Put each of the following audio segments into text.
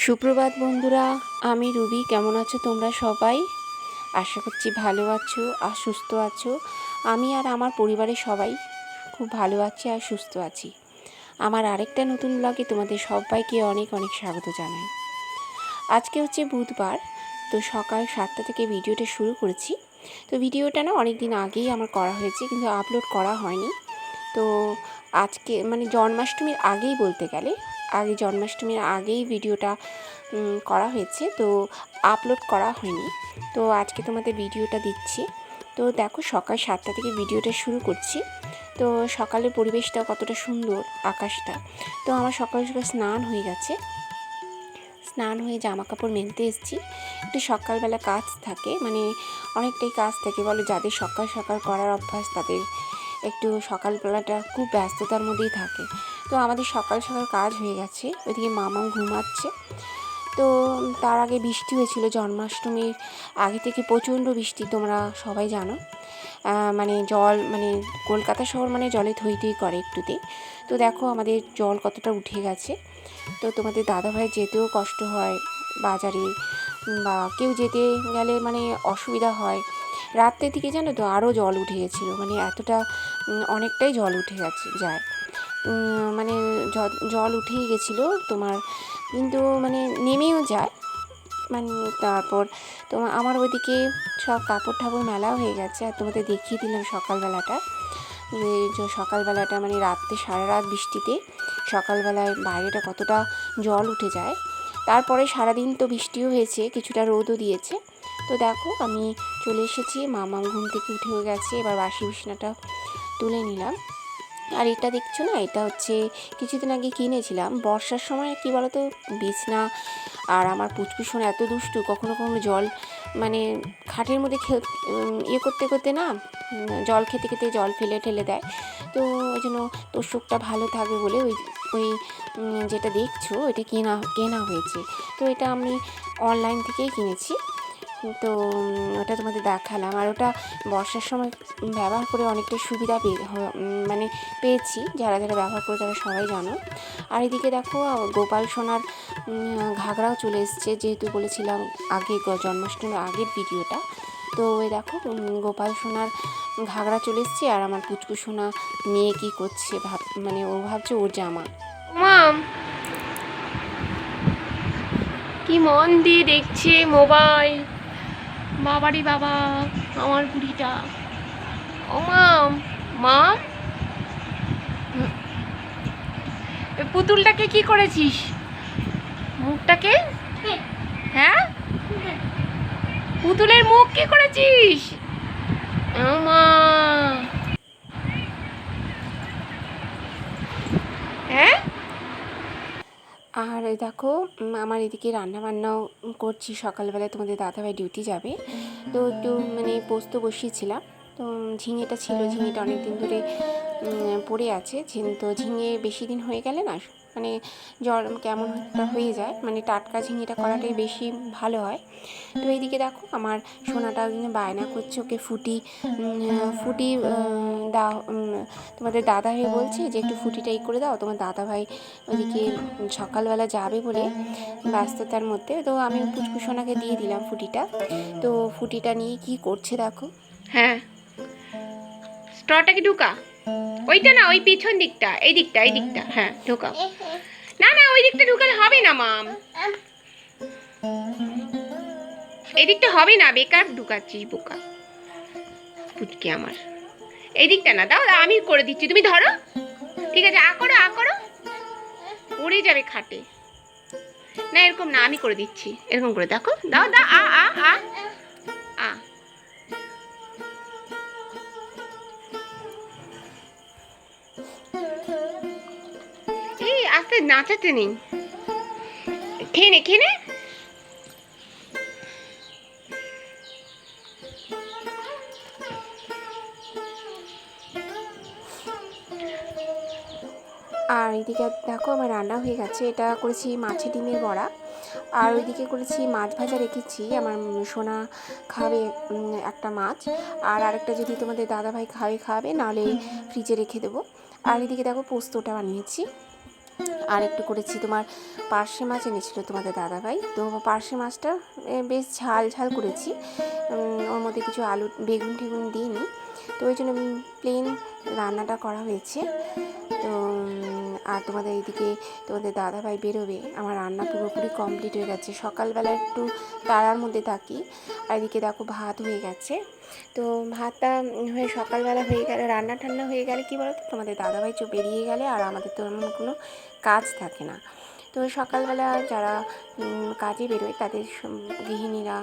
সুপ্রভাত বন্ধুরা, আমি রুবি। কেমন আছো তোমরা সবাই? আশা করছি ভালো আছো আর সুস্থ আছো। আমি আর আমার পরিবারের সবাই খুব ভালো আছি আর সুস্থ আছি। আমার আরেকটা নতুন ব্লগে তোমাদের সবাইকে অনেক অনেক স্বাগত জানাই। আজকে হচ্ছে বুধবার, তো সকাল 7টা থেকে ভিডিওটা শুরু করেছি। তো ভিডিওটা না অনেক দিন আগেই আমার করা হয়েছে, কিন্তু আপলোড করা হয়নি। তো আজকে মানে জন্মাষ্টমীর আগেই বলতে গেলে, জন্মাষ্টমীর আগেই ভিডিওটা করা হয়েছে, তো আপলোড করা হয়নি। তো আজকে তোমাদের ভিডিওটা দিচ্ছি। তো দেখো, সকাল 7টা থেকে ভিডিওটা শুরু করছি। তো সকালের পরিবেশটা কতটা সুন্দর, আকাশটা। তো আমার সকাল সকাল স্নান হয়ে গেছে। স্নান হয়ে জামা কাপড় মেলতে এসেছি। একটু সকালবেলা কাজ থাকে, মানে অনেকটাই কাজ থাকে বলো, যাদের সকাল সকাল করার অভ্যাস তাদের একটু সকালবেলাটা খুব ব্যস্ততার মধ্যেই থাকে। তো আমাদের সকাল সকাল কাজ হয়ে গেছে। ওইদিকে মামাম ঘুমাচ্ছে। তো তার আগে বৃষ্টি হয়েছিল, জন্মাষ্টমীর আগে থেকে প্রচণ্ড বৃষ্টি, তোমরা সবাই জানো। মানে জল, মানে কলকাতা শহর মানে জলে থই থই করে একটুতে। তো দেখো আমাদের জল কতটা উঠে গেছে। তো তোমাদের দাদাভাই যেতেও কষ্ট হয় বাজারে, বা কেউ যেতে গেলে মানে অসুবিধা হয়। রাত্রের দিকে জানো তো আরও জল উঠে গেছিলো, মানে এতটা অনেকটাই জল উঠে যায়। মানে জল উঠেই গেছিলো তোমার, কিন্তু মানে নেমেও যায়। মানে তারপর আমার ওইদিকে সব কাপড় ঠাপড় মেলা হয়ে গেছে। আর তোমাদের দেখিয়ে দিলাম সকালবেলাটা, যে সকালবেলাটা মানে রাত্রে সারা রাত বৃষ্টিতে সকালবেলায় বাইরেটা কতটা জল উঠে যায়। তারপরে সারাদিন তো বৃষ্টিও হয়েছে, কিছুটা রোদও দিয়েছে। তো দেখো আমি চলে এসেছি, মামা ঘুম থেকে উঠেও গেছে। এবার বাসি বিছানাটা তুলে নিলাম। আর এটা দেখছো না, এটা হচ্ছে কিছুদিন আগে কিনেছিলাম। বর্ষার সময় কী বলতো, বিছনা আর আমার পুচকুসোন এত দুষ্টু, কখনো কখনো জল মানে খাটের মধ্যে ইয়ে করতে করতে না, জল খেতে খেতে জল ফেলে ঠেলে দেয়। তো ওই জন্য তোষকটা ভালো থাকবে বলে ওই ওই যেটা দেখছো এটা কেনা হয়েছে। তো এটা আমি অনলাইন থেকেই কিনেছি। তো ওটা তোমাদের দেখালাম। আর ওটা বর্ষার সময় ব্যবহার করে অনেকটা সুবিধা মানে পেয়েছি। যারা যারা ব্যবহার করে তারা সবাই জানো। আর এদিকে দেখো, গোপাল সোনার ঘাগরাও চলে এসছে, যেহেতু বলেছিলাম আগে জন্মাষ্টমীর আগের ভিডিওটা। তো ওই দেখো গোপাল সোনার ঘাগরা চলে এসছে। আর আমার পুচকু সোনা মেয়ে কী করছে, মানে ও ভাবছে ওর জামা। মাম কি মন দিয়ে দেখছে মোবাইল। বাবারি বাবা, আমার বুড়িটা। ও মাম, মাম পুতুলটাকে কি করেছিস? মুখটাকে, হ্যাঁ, পুতুলের মুখ কি করেছিস? ও মা, হ্যাঁ। আর দেখো আমার এদিকে রান্নাবান্নাও করছি। সকালবেলায় তোমাদের দাদাভাই ডিউটি যাবে, তো একটু মানে পোস্ত বসিয়েছিলাম। তো ঝিঙেটা ছিল, ঝিঙেটা অনেক দিন ধরে পড়ে আছে। তো ঝিঙে বেশি দিন হয়ে গেলে না মানে জল কেমন একটা হয়ে যায়, মানে টাটকা ঝিঙেটা করাটাই বেশি ভালো হয়। তো এইদিকে দেখো আমার সোনাটা বায়না করছে, ওকে ফুটি দাও। তোমাদের দাদাভাই বলছে যে একটু ফুটিটাই করে দাও। তোমার দাদাভাই ওইদিকে সকালবেলা যাবে বলে ব্যস্ততার মধ্যে, তো আমি পুচকু সোনাকে দিয়ে দিলাম ফুটিটা। তো ফুটিটা নিয়ে কি করছে দেখো। হ্যাঁ, স্ট্রটাকে ঢুকা, ওইটা না, ওই পিছন দিকটা, এই দিকটা, এই দিকটা, হ্যাঁ ঢোকাও। না না, ওই দিকটা ঢুকালে হবে না মাম, এই দিকটা হবে না, বেকার ঢুকাচ্ছিস বোকা পুচকে আমার। এই দিকটা না, দাও দাও, আমি করে দিচ্ছি, তুমি ধরো। ঠিক আছে, আ করো, উড়ে যাবে খাটে। না এরকম না, আমি করে দিচ্ছি, এরকম করে দেখো, দাও দাও, আ আ আ আ। এই আস্তে নাচাতে নেই, খেয়ে নে খেয়ে নে। আর এইদিকে দেখো আমার রান্না হয়ে গেছে। এটা করেছি মাছের ডিমের বড়া, আর ওইদিকে করেছি মাছ ভাজা রেখেছি। আমার সোনা খাবে একটা মাছ, আর আরেকটা যদি তোমাদের দাদাভাই খাবে, নাহলে ফ্রিজে রেখে দেবো। আর এদিকে দেখো পোস্তটা বানিয়েছি। আর একটু করেছি তোমার পার্শে মাছ এনেছিল তোমাদের দাদাভাই, তো পার্শে মাছটা বেশ ঝাল ঝাল করেছি, ওর মধ্যে কিছু আলু বেগুন টেগুন দিইনি, তো ওই জন্য প্লেন রান্নাটা করা হয়েছে। তো আর তোমাদের এইদিকে তোমাদের দাদাভাই বেরোবে, আমার রান্না পুরোপুরি কমপ্লিট হয়ে গেছে, সকালবেলা একটু তাড়ার মধ্যে থাকি। আর এদিকে দেখো ভাত হয়ে গেছে, তো ভাতটা হয়ে সকালবেলা হয়ে গেলে রান্না ঠান্না হয়ে গেলে কী বলো তো, তোমাদের দাদাভাই বেরিয়ে গেলে আর আমাদের তো এমন কোনো কাজ থাকে না। তো সকালবেলা যারা কাজে বেরোয় তাদের গৃহিণীরা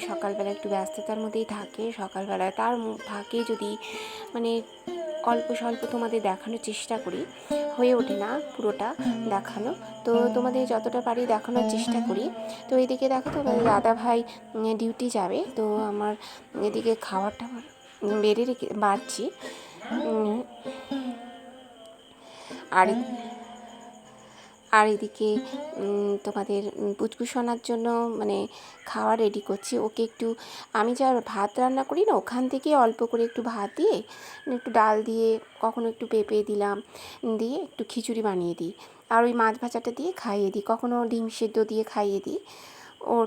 সকালবেলা একটু ব্যস্ততার মধ্যেই থাকে, সকালবেলায় তার ফাঁকে যদি মানে অল্প স্বল্প তোমাদের দেখানোর চেষ্টা করি, হয়ে ওঠে না পুরোটা দেখানো, তো তোমাদের যতটা পারি দেখানোর চেষ্টা করি। তো এদিকে দেখো তোমাদের দাদা ভাই ডিউটি যাবে, তো আমার এদিকে খাবারটা বেড়ে রেখে বাড়ছি। আর আর এদিকে তোমাদের পুচকু সোনার জন্য মানে খাওয়া রেডি করছি, ওকে একটু আমি যা ভাত রান্না করি না ওখান থেকে অল্প করে একটু ভাত দিয়ে একটু ডাল দিয়ে কখনো একটু পেঁপে দিলাম, দিয়ে একটু খিচুড়ি বানিয়ে দিই, আর ওই মাছ ভাজাটা দিয়ে খাইয়ে দিই, কখনো ডিম সেদ্ধ দিয়ে খাইয়ে দিই। ওর